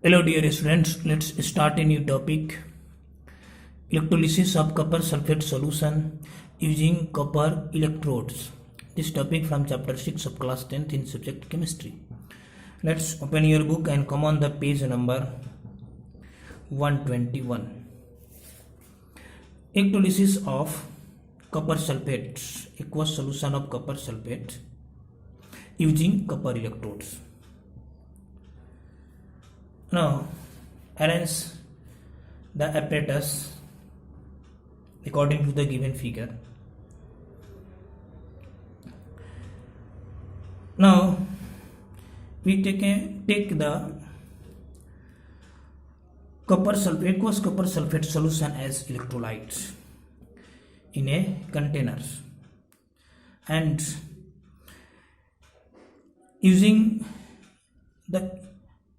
Hello dear students, let's start a new topic. Electrolysis of copper sulfate solution using copper electrodes. This topic from chapter 6 of class 10th in subject chemistry. Let's open your book and come on the page number 121. Electrolysis of copper sulfate, aqueous solution of copper sulfate using copper electrodes. Now, arrange the apparatus according to the given figure. Now, we take the aqueous copper sulfate solution as electrolyte in a container, and using the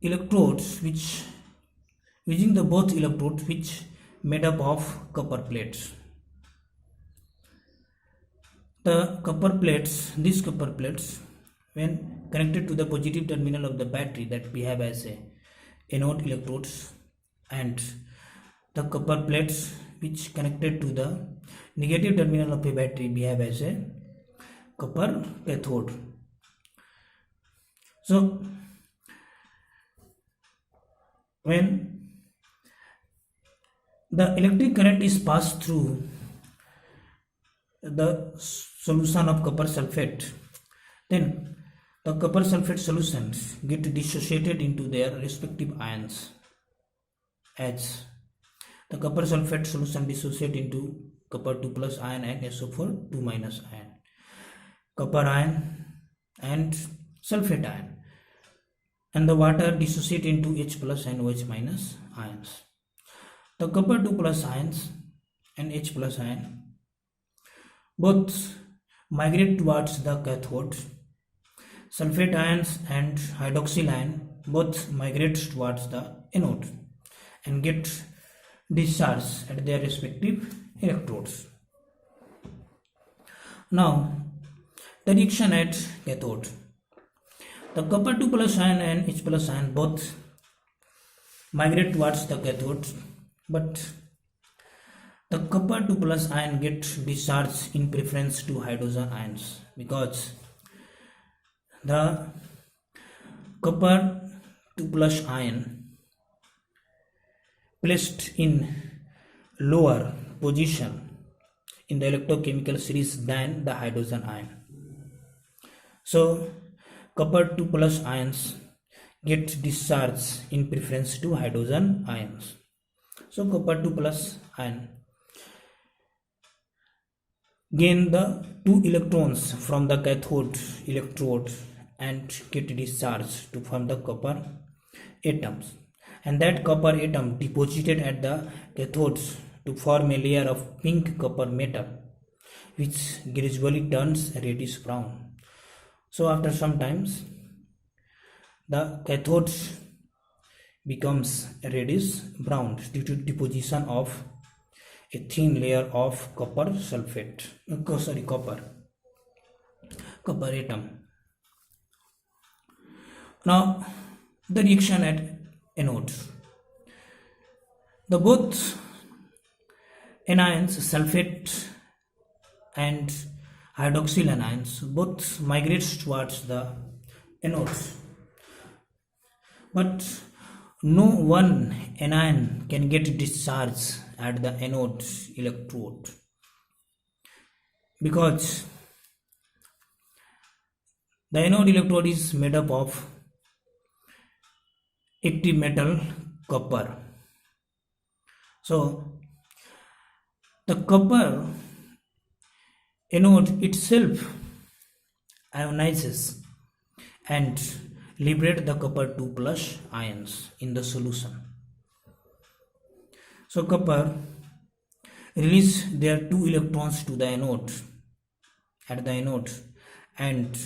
electrodes both electrodes which made up of copper plates. These copper plates, when connected to the positive terminal of the battery, that behave as a anode electrodes, and the copper plates which connected to the negative terminal of a battery behave as a copper cathode. So when the electric current is passed through the solution of copper sulfate, then the copper sulfate solutions get dissociated into their respective ions, as the copper sulfate solution dissociate into copper 2 plus ion and SO4 2 minus ion, copper ion and sulfate ion, and the water dissociate into H plus and OH minus ions. The copper 2 plus ions and H plus ion both migrate towards the cathode. Sulfate ions and hydroxyl ion both migrate towards the anode and get discharged at their respective electrodes. Now, the reaction at cathode. The copper 2 plus ion and H plus ion both migrate towards the cathode, but the copper 2 plus ion get discharged in preference to hydrogen ions, because the copper 2 plus ion placed in lower position in the electrochemical series than the hydrogen ion. So copper 2 plus ions get discharged in preference to hydrogen ions. So copper 2 plus ion gain the 2 electrons from the cathode electrode and get discharged to form the copper atoms, and that copper atom deposited at the cathodes to form a layer of pink copper metal, which gradually turns reddish brown. So after some times, the cathodes becomes reddish brown due to deposition of a thin layer of copper sulfate, copper atom. Now, the reaction at anodes. The both anions, sulfate and hydroxyl anions, both migrates towards the anodes, but no one anion can get discharged at the anode electrode, because the anode electrode is made up of active metal copper. So the copper anode itself ionizes and liberate the copper 2 plus ions in the solution. So copper release their 2 electrons to the anode and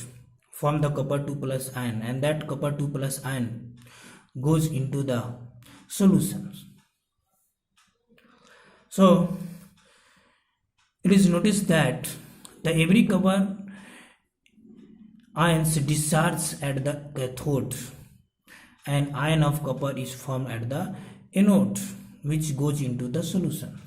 form the copper 2 plus ion, and that copper 2 plus ion goes into the solutions. So it is noticed that the every copper ions discharge at the cathode an ion of copper is formed at the anode, which goes into the solution.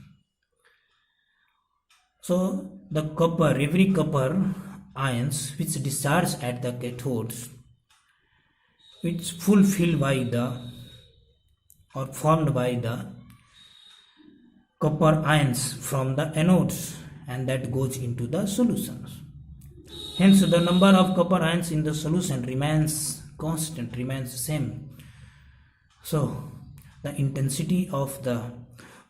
So the copper, every copper ions which discharge at the cathodes, which fulfilled by the or formed by the copper ions from the anodes, and that goes into the solutions. Hence the number of copper ions in the solution remains constant, remains same. So the intensity of the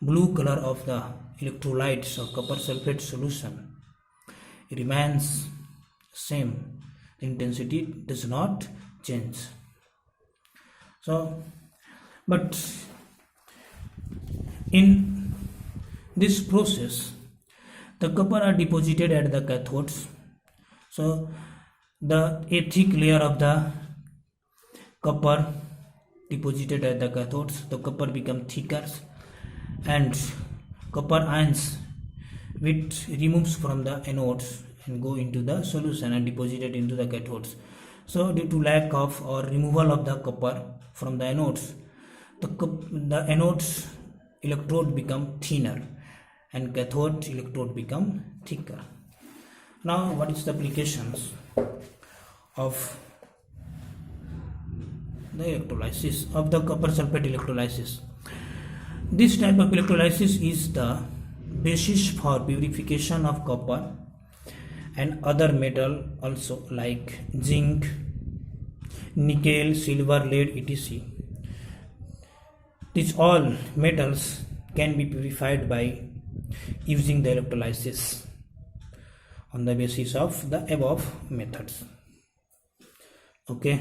blue color of the electrolytes or copper sulfate solution remains same. The intensity does not change. So but in this process the copper are deposited at the cathodes. So a thick layer of the copper deposited at the cathodes, the copper become thicker, and copper ions which removes from the anodes and go into the solution and deposited into the cathodes. So due to lack of or removal of the copper from the anodes, the anodes electrode become thinner and cathode electrode become thicker. Now what is the applications of the electrolysis of the copper sulfate electrolysis? This type of electrolysis is the basis for purification of copper and other metal also like zinc, nickel, silver, lead, etc. These all metals can be purified by using the electrolysis on the basis of the above methods. Okay.